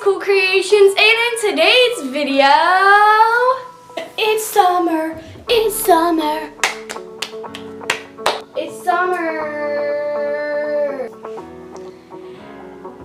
Cool Creations, and in today's video, it's summer, it's summer, it's summer.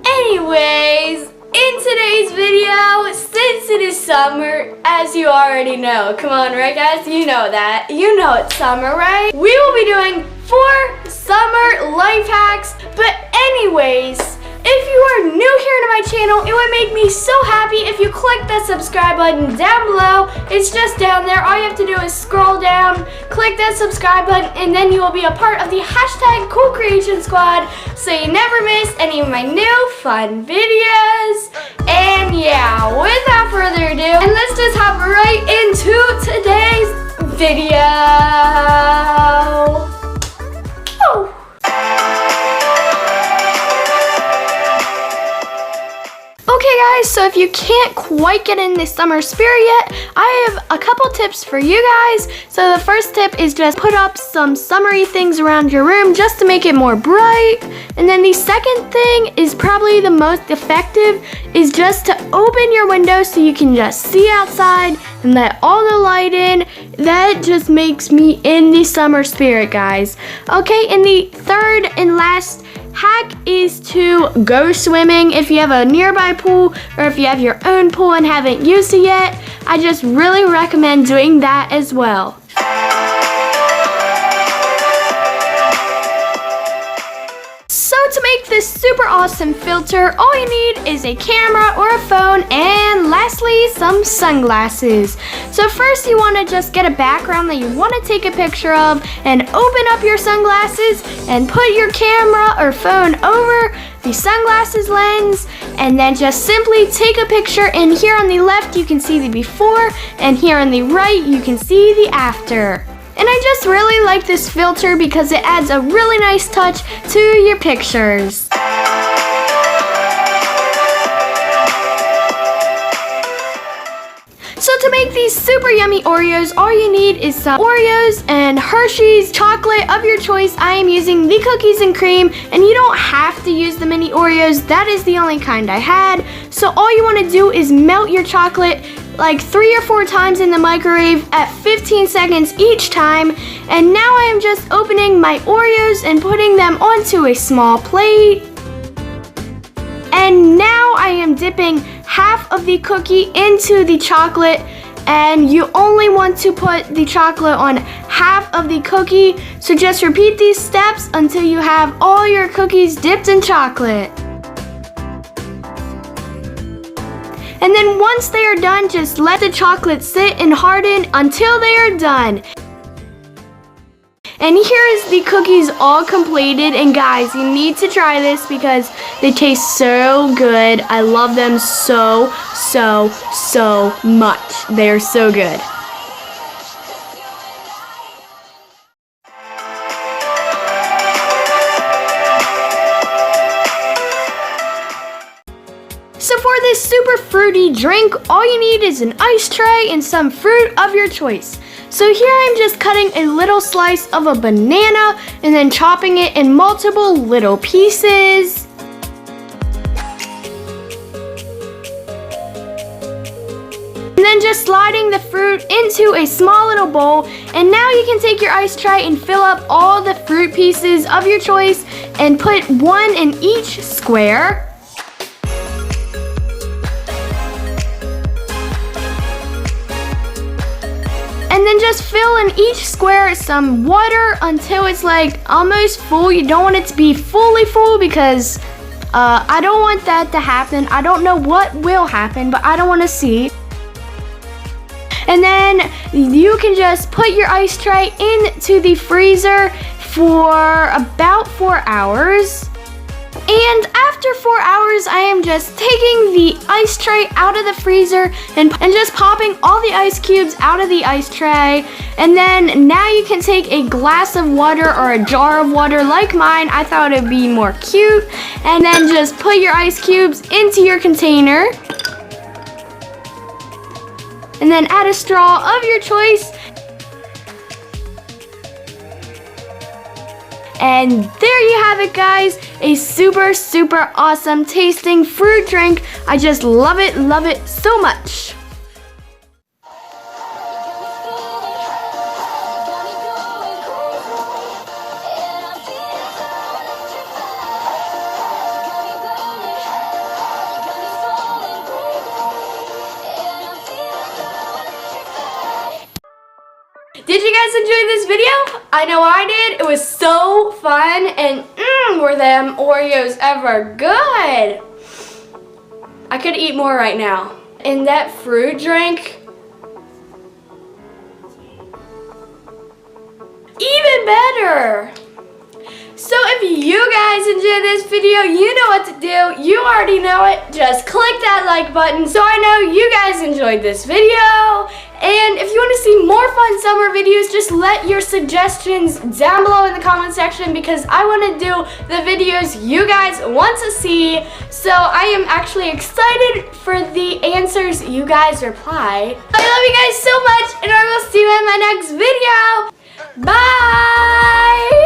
Anyways, in today's video, since it is summer, as you already know, come on, right guys, you know that, you know it's summer, right? We will be doing 4 summer life hacks, but anyways, if you are new here to my channel, it would make me so happy if you click that subscribe button down below. It's just down there. All you have to do is scroll down, click that subscribe button, and then you will be a part of the hashtag Cool Creation Squad, so you never miss any of my new fun videos. And yeah, without further ado, and let's just hop right into today's video. Oh. Okay guys, so if you can't quite get in the summer spirit yet, I have a couple tips for you guys. So the first tip is just put up some summery things around your room just to make it more bright. And then the second thing is probably the most effective, is just to open your window so you can just see outside and let all the light in. That just makes me in the summer spirit, guys. Okay, and the third and last hack is to go swimming. If you have a nearby pool or if you have your own pool and haven't used it yet, I just really recommend doing that as well. So to make this super awesome filter, all you need is a camera or a phone, and lastly, some sunglasses. So first you want to just get a background that you want to take a picture of, and open up your sunglasses and put your camera or phone over the sunglasses lens, and then just simply take a picture. And here on the left you can see the before, and here on the right you can see the after. And I just really like this filter because it adds a really nice touch to your pictures. So to make these super yummy Oreos, all you need is some Oreos and Hershey's chocolate of your choice. I am using the cookies and cream, and you don't have to use the mini Oreos. That is the only kind I had. So all you want to do is melt your chocolate like 3 or 4 times in the microwave at 15 seconds each time. And now I am just opening my Oreos and putting them onto a small plate. And now I am dipping half of the cookie into the chocolate, and you only want to put the chocolate on half of the cookie. So just repeat these steps until you have all your cookies dipped in chocolate. And then once they are done, just let the chocolate sit and harden until they are done. And here is the cookies all completed, and guys, you need to try this because they taste so good. I love them so much. They are so good. So for this super fruity drink, all you need is an ice tray and some fruit of your choice. So here I'm just cutting a little slice of a banana and then chopping it in multiple little pieces. And then just sliding the fruit into a small little bowl. And now you can take your ice tray and fill up all the fruit pieces of your choice and put one in each square. And then just fill in each square some water until it's like almost full. You don't want it to be fully full because I don't want that to happen. I don't know what will happen, but I don't want to see. And then you can just put your ice tray into the freezer for about 4 hours. And after 4 hours, I am just taking the ice tray out of the freezer and just popping all the ice cubes out of the ice tray. And then now you can take a glass of water or a jar of water like mine. I thought it would be more cute. And then just put your ice cubes into your container. And then add a straw of your choice. And there you have it, guys. A super, super awesome tasting fruit drink. I just love it so much. Did you guys enjoy this video? I know I did. It was so fun, and were them Oreos ever good? I could eat more right now. And that fruit drink, even better. So if you guys enjoyed this video, you know what to do. You already know it. Just click that like button so I know you guys enjoyed this video. And if you want to see more fun summer videos, just let your suggestions down below in the comment section, because I want to do the videos you guys want to see. So I am actually excited for the answers you guys reply. I love you guys so much, and I will see you in my next video. Bye!